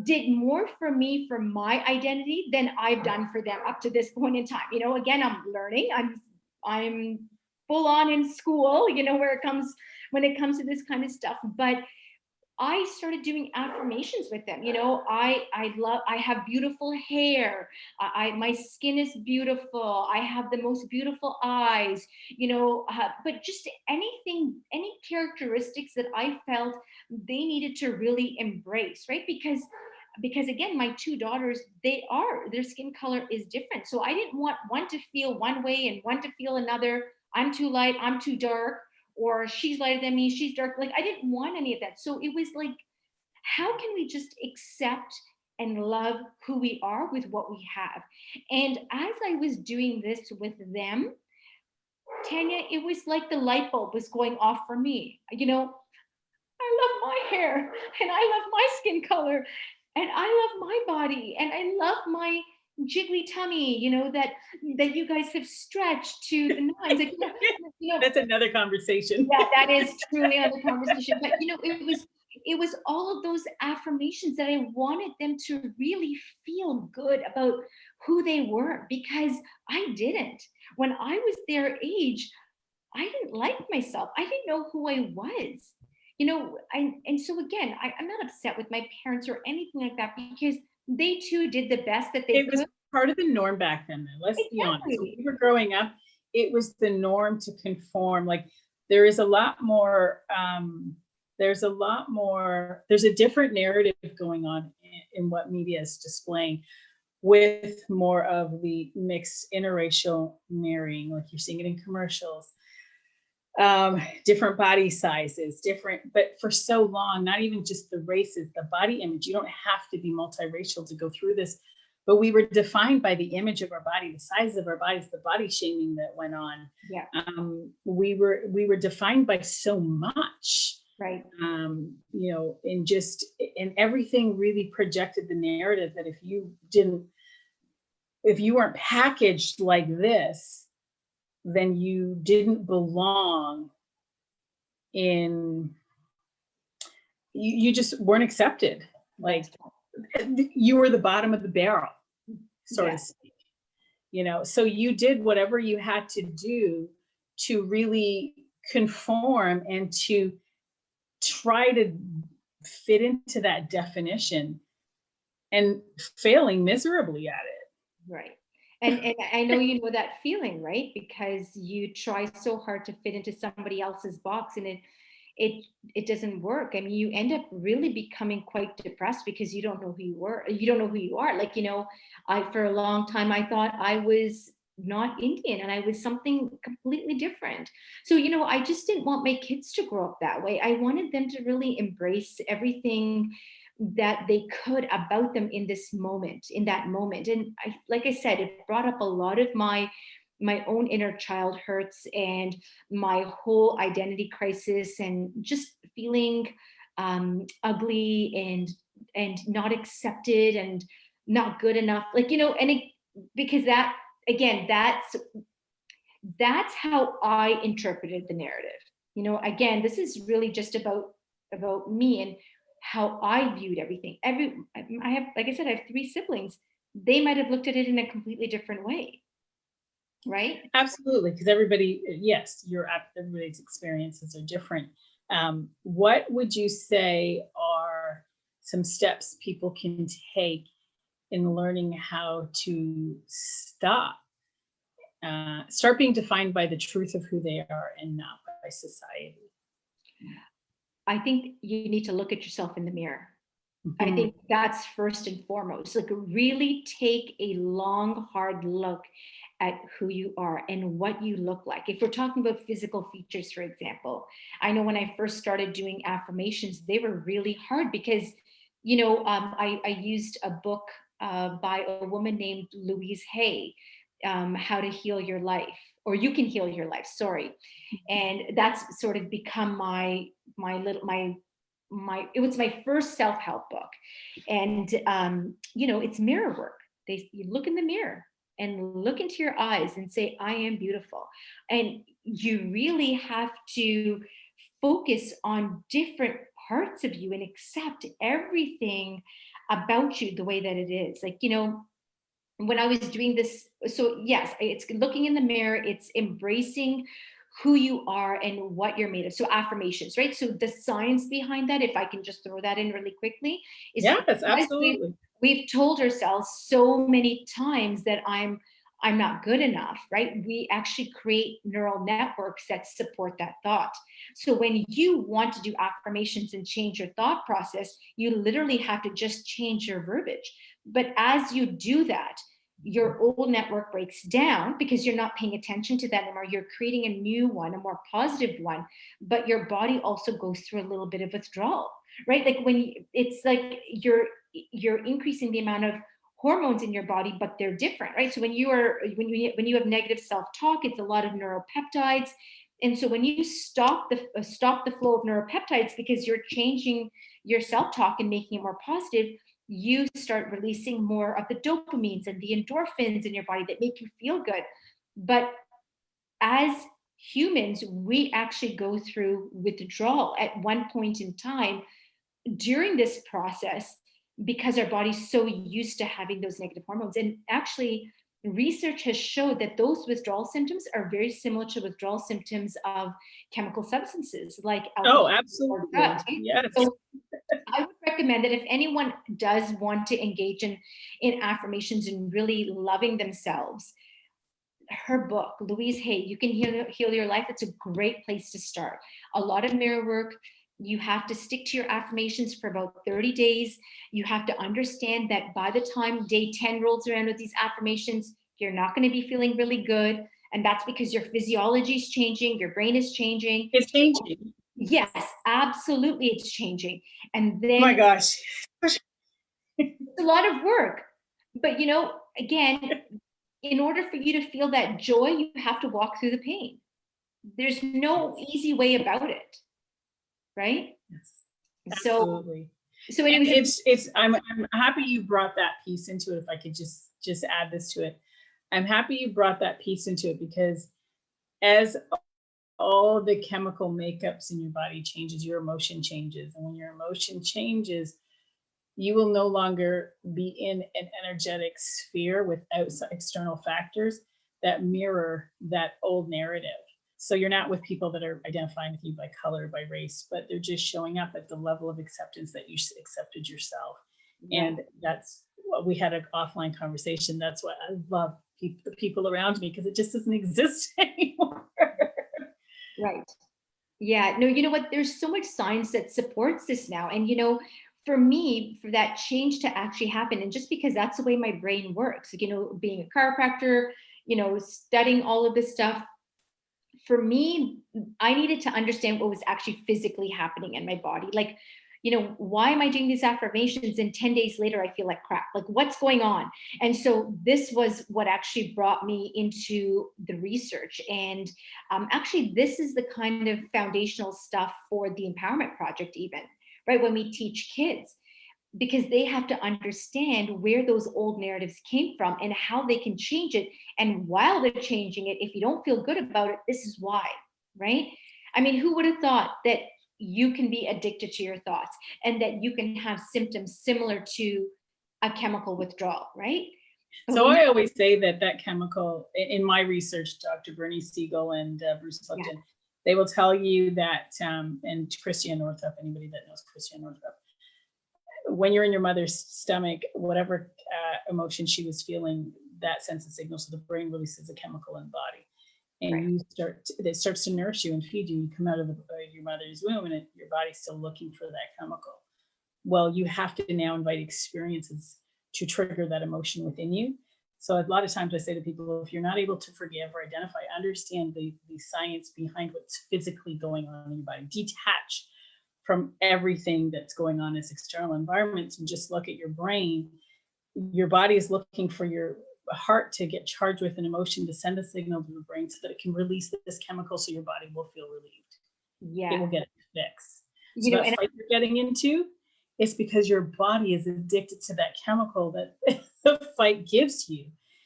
did more for me for my identity than I've done for them up to this point in time. Again, I'm learning. I'm full on in school, when it comes to this kind of stuff. But I started doing affirmations with them. I have beautiful hair. My skin is beautiful. I have the most beautiful eyes, but just any characteristics that I felt they needed to really embrace, right? Because again, my two daughters, their skin color is different. So I didn't want one to feel one way and one to feel another. I'm too light, I'm too dark, or she's lighter than me, she's dark. Like, I didn't want any of that. So it was like, how can we just accept and love who we are with what we have? And as I was doing this with them, Tanya, it was like the light bulb was going off for me. I love my hair, and I love my skin color, and I love my body, and I love my jiggly tummy, that you guys have stretched to the nines. Like, that's another conversation. Yeah, that is truly another conversation. But it was all of those affirmations that I wanted them to really feel good about who they were, because I didn't. When I was their age, I didn't like myself. I didn't know who I was. And so again, I'm not upset with my parents or anything like that, because they too did the best that they could. It was part of the norm back then, though. Let's be honest. When we were growing up, it was the norm to conform. Like, there is a lot more, there's a different narrative going on in what media is displaying, with more of the mixed interracial marrying, like you're seeing it in commercials. Different body sizes, but for so long, not even just the races, the body image. You don't have to be multiracial to go through this, but we were defined by the image of our body, the size of our bodies, the body shaming that went on. Yeah. We were defined by so much. Right. You know, and everything really projected the narrative that if you weren't packaged like this, then you didn't belong you just weren't accepted. Like you were the bottom of the barrel, so to speak. You know, so you did whatever you had to do to really conform and to try to fit into that definition, and failing miserably at it. Right. And I know you know that feeling, right? Because you try so hard to fit into somebody else's box, and it doesn't work. I mean, you end up really becoming quite depressed because you don't know who you don't know who you are. Like, you know, for a long time I thought I was not Indian and I was something completely different. So, you know, I just didn't want my kids to grow up that way. I wanted them to really embrace everything that they could about them in this moment, in that moment. And like I said, it brought up a lot of my own inner child hurts and my whole identity crisis, and just feeling ugly and not accepted and not good enough, like, you know. Because that, again, that's how I interpreted the narrative. You know, again, this is really just about me and how I viewed everything. I have, like I said, I have 3 siblings. They might have looked at it in a completely different way, right? Absolutely, because everybody's experiences are different. What would you say are some steps people can take in learning how to start being defined by the truth of who they are and not by society? I think you need to look at yourself in the mirror. I Mhm. think that's first and foremost. Like, really take a long, hard look at who you are and what you look like. If we're talking about physical features, for example, I know when I first started doing affirmations, they were really hard because, you know, I used a book by a woman named Louise Hay, How to Heal Your Life, or You Can Heal Your Life, sorry. And that's sort of become my little my it was my first self-help book. And you know, it's mirror work. You look in the mirror and look into your eyes and say, I am beautiful. And you really have to focus on different parts of you and accept everything about you the way that it is. Like, you know, when I was doing this, so yes, it's looking in the mirror, it's embracing who you are and what you're made of. So affirmations, right? So the science behind that, if I can just throw that in really quickly, is Yes, because absolutely. we've told ourselves so many times that I'm not good enough, right? We actually create neural networks that support that thought. So when you want to do affirmations and change your thought process, you literally have to just change your verbiage. But as you do that, your old network breaks down because you're not paying attention to that anymore. You're creating a new one, a more positive one, but your body also goes through a little bit of withdrawal, right? Like it's like you're increasing the amount of hormones in your body, but they're different, right? So when you have negative self-talk, it's a lot of neuropeptides. And so when you stop the flow of neuropeptides because you're changing your self-talk and making it more positive, you start releasing more of the dopamines and the endorphins in your body that make you feel good. But as humans, we actually go through withdrawal at one point in time during this process because our body's so used to having those negative hormones. And actually, research has showed that those withdrawal symptoms are very similar to withdrawal symptoms of chemical substances like Oh, alcohol or absolutely. drugs. Right? Yes. So I would recommend that if anyone does want to engage in affirmations and really loving themselves, her book, Louise Hay, You Can Heal Your Life, it's a great place to start. A lot of mirror work. You have to stick to your affirmations for about 30 days. You have to understand that by the time day 10 rolls around with these affirmations, you're not going to be feeling really good. And that's because your physiology is changing, your brain is changing. It's changing. Yes, absolutely, it's changing. And My then gosh. it's a lot of work. But again, in order for you to feel that joy, you have to walk through the pain. There's no Yes. easy way about it, right? Yes. So, Absolutely. so And anyways, I'm happy you brought that piece into it. If I could just add this to it. I'm happy you brought that piece into it because as all the chemical makeups in your body changes, your emotion changes. And when your emotion changes, you will no longer be in an energetic sphere without external factors that mirror that old narrative. So you're not with people that are identifying with you by color, by race, but they're just showing up at the level of acceptance that you accepted yourself. right, And that's what we had an offline conversation. That's why I love the people around me because it just doesn't exist anymore. right. Yeah, no, you know what? There's so much science that supports this now. And, for me, for that change to actually happen, and just because that's the way my brain works, being a chiropractor, studying all of this stuff, for me, I needed to understand what was actually physically happening in my body. Like, why am I doing these affirmations and 10 days later I feel like crap? Like, what's going on? And so this was what actually brought me into the research. And actually, this is the kind of foundational stuff for the Empowerment Project, even, right? When we teach kids, because they have to understand where those old narratives came from and how they can change it. And while they're changing it, if you don't feel good about it, this is why, right? I mean, who would have thought that you can be addicted to your thoughts and that you can have symptoms similar to a chemical withdrawal, right? But So we I always say that chemical, in my research, Dr. Bernie Siegel and Bruce yeah, Lipton, they will tell you that, and Christiane Northrup, anybody that knows Christiane Northrup, when you're in your mother's stomach, whatever emotion she was feeling, that sends a signal. So the brain releases a chemical in the body. And right, it starts to nourish you and feed you. You come out of your mother's womb and your body's still looking for that chemical. Well, you have to now invite experiences to trigger that emotion within you. So a lot of times I say to people, if you're not able to forgive or identify, understand the science behind what's physically going on in your body. Detach from everything that's going on as external environments and just look at your brain. Your body is looking for your heart to get charged with an emotion to send a signal to the brain so that it can release this chemical so your body will feel relieved. It will yeah, get it fixed. So that and fight you're getting into is because your body is addicted to that chemical that the fight gives you.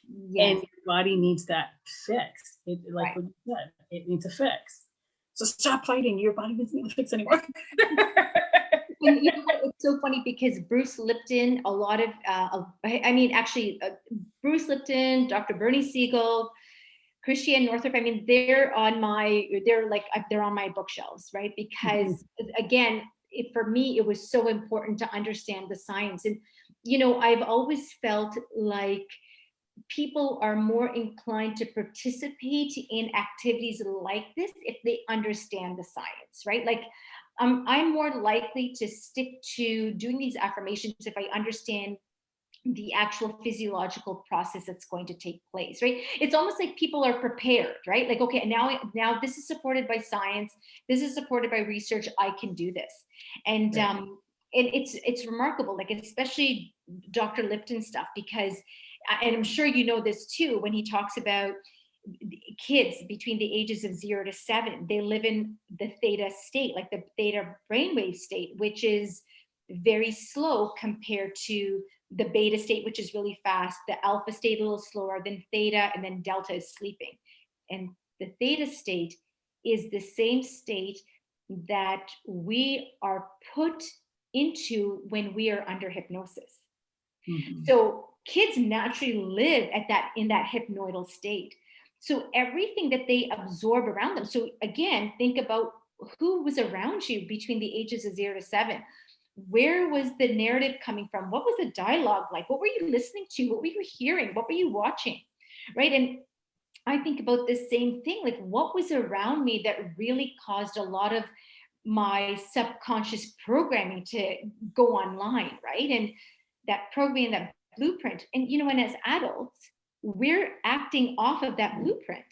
And yes, your body needs that fix. Like right. what you said, it needs a fix. So stop fighting. Your body doesn't need a fix anymore. And you know what? It's so funny because Bruce Lipton, a lot of, I mean, actually, Bruce Lipton, Dr. Bernie Siegel, Christiane Northrup, I mean, they're on my bookshelves, right? Because again, for me, it was so important to understand the science. And, I've always felt like people are more inclined to participate in activities like this if they understand the science, right? Like, I'm more likely to stick to doing these affirmations if I understand the actual physiological process that's going to take place, right? It's almost like people are prepared, right? Like, okay, now this is supported by science, this is supported by research, I can do this. And Right. and it's remarkable, like especially Dr. Lipton stuff, because and I'm sure you know this too, when he talks about kids between the ages of 0 to 7, they live in the theta state, like the theta brainwave state, which is very slow compared to the beta state, which is really fast, the alpha state a little slower, then theta, and then delta is sleeping. And the theta state is the same state that we are put into when we are under hypnosis. Mhm. So kids naturally live at that in that hypnoidal state. So everything that they absorb around them. So again, think about who was around you between the ages of 0 to 7. Where was the narrative coming from? What was the dialogue like? What were you listening to? What were you hearing? What were you watching? Right. And I think about this same thing, like what was around me that really caused a lot of my subconscious programming to go online, right? And that programming, that blueprint. And and as adults, we're acting off of that blueprint,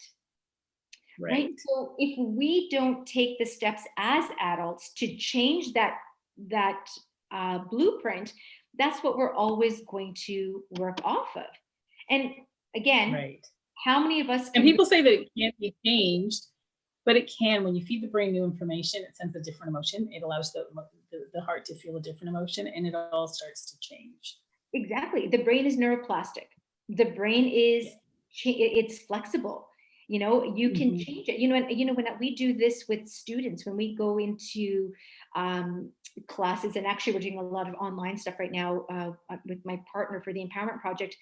right? Right. So if we don't take the steps as adults to change that blueprint, that's what we're always going to work off of. And again, Right. how many of us And can, people say that it can't be changed, but it can. When you feed the brain new information, it sends a different emotion. It allows the heart to feel a different emotion, and it all starts to change. exactly, the brain is neuroplastic. The brain is, Yeah. it's flexible. You know, you can Mhm. change it. You know, and you know, when we do this with students, when we go into um, classes, and actually we're doing a lot of online stuff right now with my partner for the Empowerment Project.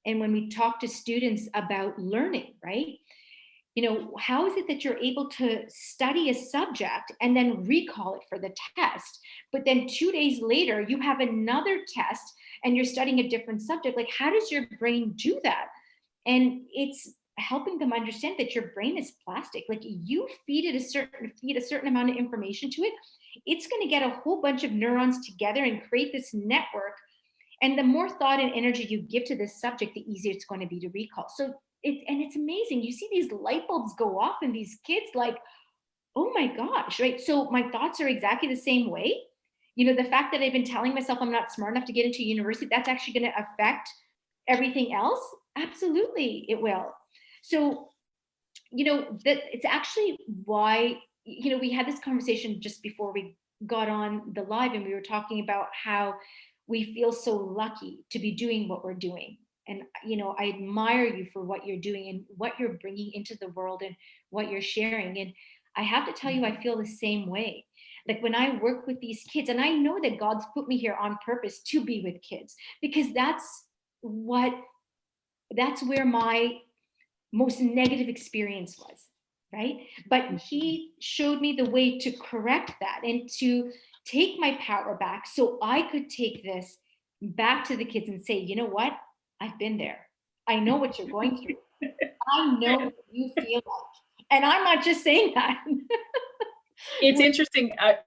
And when we talk to students about learning, right? You know, how is it that you're able to study a subject and then recall it for the test, but then 2 days later you have another test and you're studying a different subject? Like, how does your brain do that? And it's helping them understand that your brain is plastic. Like, you feed a certain amount of information to it, it's going to get a whole bunch of neurons together and create this network. And the more thought and energy you give to this subject, the easier it's going to be to recall. So it's amazing. You see these light bulbs go off in these kids, like, oh my gosh, right? So my thoughts are exactly the same way. You know, the fact that I've been telling myself I'm not smart enough to get into university, that's actually going to affect everything else. Absolutely, it will. So, you know, that it's actually why, you know, we had this conversation just before we got on the live, and we were talking about how we feel so lucky to be doing what we're doing. And you know, I admire you for what you're doing and what you're bringing into the world and what you're sharing. And I have to tell you, I feel the same way. Like, when I work with these kids, and I know that God's put me here on purpose to be with kids, because what that's where my most negative experience was, right? But Mhm. he showed me the way to correct that and to take my power back so I could take this back to the kids and say, you know what? I've been there. I know what you're going through. I know what you feel like. And I'm not just saying that. It's interesting. I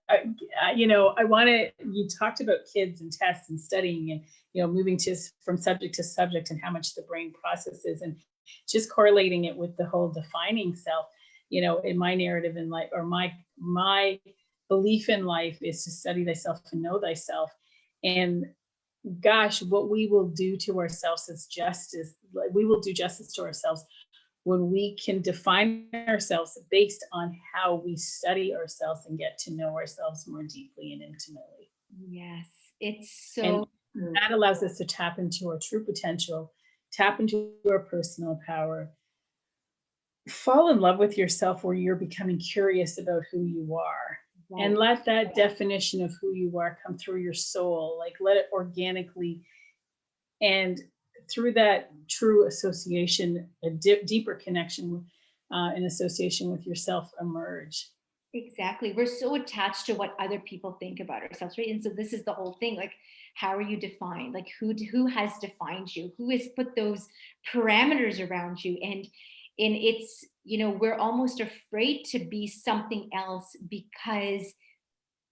want to. You talked about kids and tests and studying, and moving from subject to subject, and how much the brain processes, and just correlating it with the whole defining self. In my narrative in life, or my belief in life, is to study thyself and know thyself. And gosh, what we will do to ourselves is justice. Like, we will do justice to ourselves when we can define ourselves based on how we study ourselves and get to know ourselves more deeply and intimately. Yes, it's And so true. that allows us to tap into our true potential, tap into our personal power, fall in love with yourself where you're becoming curious about who you are. And Right. let that definition of who you are come through your soul. Like, let it organically, and through that true association, a deeper connection and association with yourself emerge. Exactly. We're so attached to what other people think about ourselves, right? And so this is the whole thing. Like, how are you defined? Like, who has defined you? Who has put those parameters around you? And it's, you know, we're almost afraid to be something else because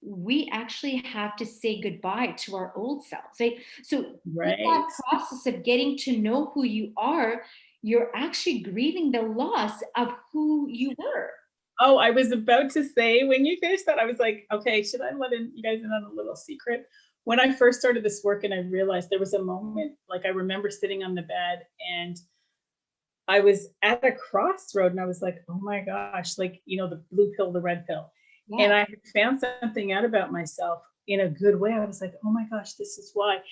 we actually have to say goodbye to our old selves, right? So in that Right. process of getting to know who you are, you're actually grieving the loss of who you were. Oh, I was about to say, when you finished that, I was like, okay, should I let you guys in on a little secret? When I first started this work and I realized, there was a moment, like, I remember sitting on the bed, and I was at a crossroad, and I was like, oh my gosh, like, the blue pill, the red pill. And Yeah. I had found something out about myself in a good way. I was like, oh my gosh, this is why.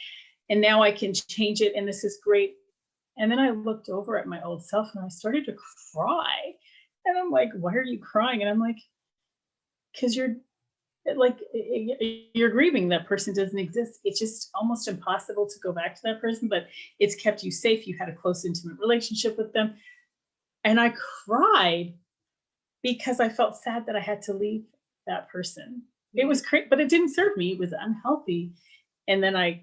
And now I can change it. And this is great. And then I looked over at my old self and I started to cry. And I'm like, why are you crying? And I'm like, because you're grieving that person doesn't exist. It's just almost impossible to go back to that person, but it's kept you safe. You had a close, intimate relationship with them. And I cried because I felt sad that I had to leave that person. It Yeah. was great, but it didn't serve me. It was unhealthy. And then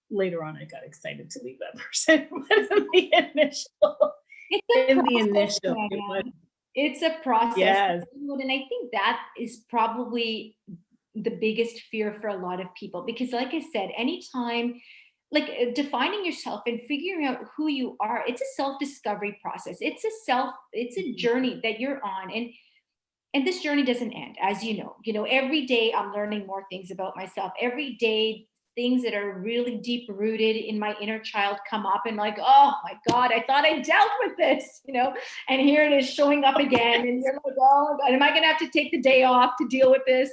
later on, I got excited to leave that person. But It's a in the process, initial, it was, man. It's a process. yes. And I think that is probably the biggest fear for a lot of people. Because, like I said, anytime, like defining yourself and figuring out who you are, it's a self-discovery process. It's a Mhm. journey that you're on. And this journey doesn't end, as you know. You know, every day I'm learning more things about myself. Every day things that are really deep rooted in my inner child come up, and like, oh my God, I thought I dealt with this, and here it is showing up again. And you're like, oh my God, am I going to have to take the day off to deal with this?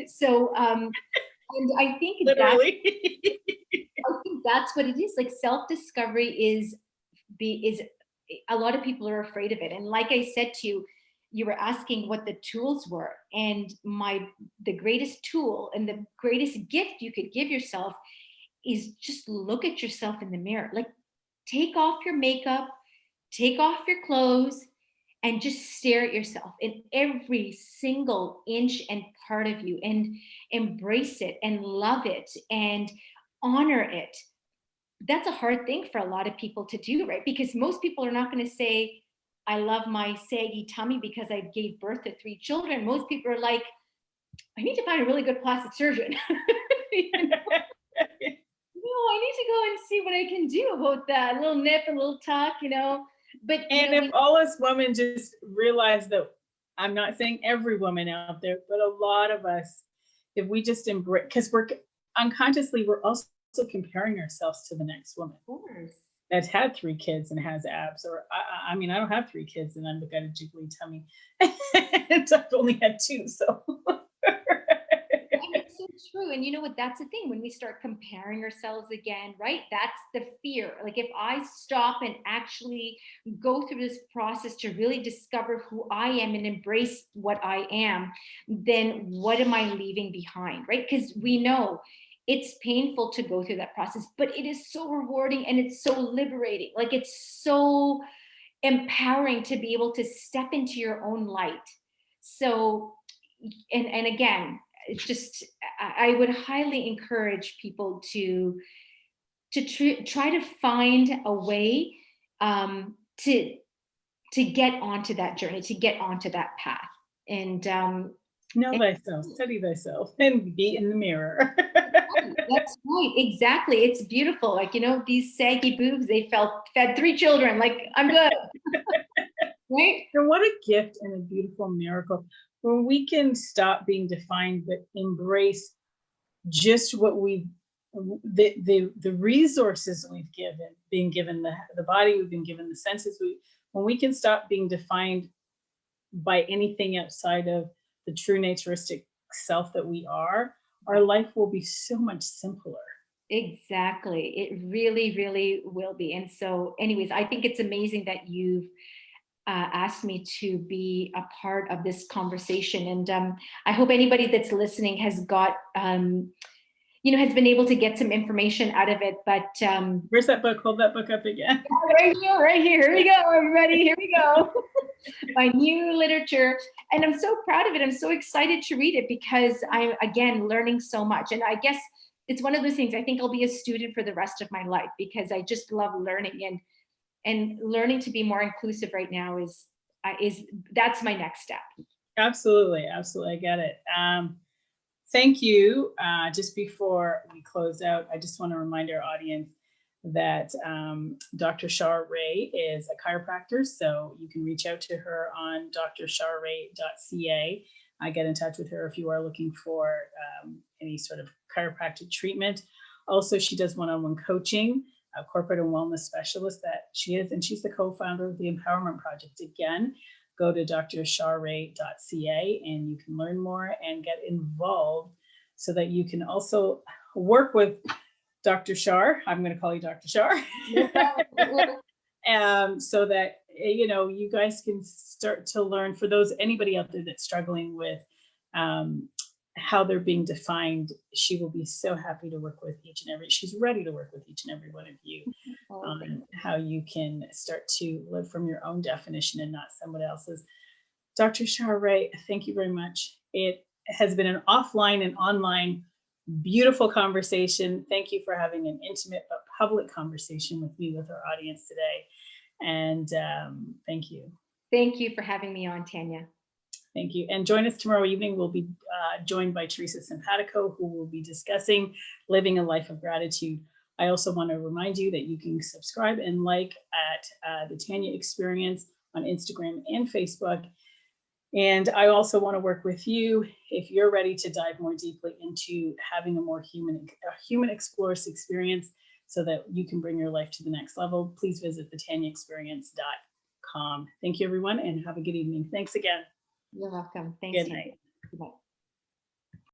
So, and I think Literally. I think that's what it is. Like, self-discovery is a lot of people are afraid of it. And like I said to you, you were asking what the tools were, and the greatest tool and the greatest gift you could give yourself is just look at yourself in the mirror. Like, take off your makeup, take off your clothes, and just stare at yourself in every single inch and part of you, and embrace it and love it and honor it. That's a hard thing for a lot of people to do, right? Because most people are not going to say, I love my saggy tummy because I gave birth to 3 children. Most people are like, I need to find a really good plastic surgeon. I need to go and see what I can do about that. A little nip, a little tuck, But and if all us women just realize that, I'm not saying every woman out there, but a lot of us, if we just embrace, because we're unconsciously, we're also comparing ourselves to the next woman. Of course. That's had 3 kids and has abs, or I mean, I don't have 3 kids and I've got a jiggly tummy. I've only had 2, so. And it's so true. And you know what? That's the thing. When we start comparing ourselves again, right? That's the fear. Like, if I stop and actually go through this process to really discover who I am and embrace what I am, then what am I leaving behind, right? Because we know it's painful to go through that process, but it is so rewarding and it's so liberating. Like, it's so empowering to be able to step into your own light. So, and again, it's just, I would highly encourage people to try to find a way to get onto that journey, to get onto that path. And know thyself, study thyself, and be in the mirror. That's right. Exactly. It's beautiful. Like, these saggy boobs, they fed 3 children. Like, I'm good. Right? And what a gift and a beautiful miracle when we can stop being defined, but embrace just what the resources we've being given the body, we've been given the senses. When we can stop being defined by anything outside of the true naturistic self that we are, our life will be so much simpler. Exactly. It really, really will be. And so, anyways, I think it's amazing that you've asked me to be a part of this conversation. And I hope anybody that's listening has got, has been able to get some information out of it. But where's that book? Hold that book up again. Right here. Here we go, everybody. Here we go. My new literature. And I'm so proud of it. I'm so excited to read it because I'm, again, learning so much. And I guess it's one of those things, I think I'll be a student for the rest of my life because I just love learning, and learning to be more inclusive right now is that's my next step. Absolutely. I get it. Thank you. Just before we close out, I just want to remind our audience that Dr. Shar Rai is a chiropractor, so you can reach out to her on drsharrai.ca. Get in touch with her if you are looking for any sort of chiropractic treatment. Also, she does one-on-one coaching, a corporate and wellness specialist that she is, and she's the co-founder of the Empowerment Project. Again, go to drsharrai.ca and you can learn more and get involved so that you can also work with Dr. Shar. I'm going to call you Dr. Shar. So that, you guys can start to learn, for anybody out there that's struggling with how they're being defined. She will be so happy to work with she's ready to work with each and every one of you on how you can start to live from your own definition and not someone else's. Dr. Shar Rai, thank you very much. It has been an offline and online beautiful conversation. Thank you for having an intimate but public conversation with me, with our audience today. And thank you. Thank you for having me on, Tanya. Thank you. And join us tomorrow evening. We'll be joined by Teresa Simpatico, who will be discussing living a life of gratitude. I also want to remind you that you can subscribe and like at the Tanya Experience on Instagram and Facebook. And I also want to work with you if you're ready to dive more deeply into having a more human explorers experience so that you can bring your life to the next level. Please visit thetanyaexperience.com. Thank you, everyone, and have a good evening. Thanks again. You're welcome. Thanks, Good Tanya. night. Bye.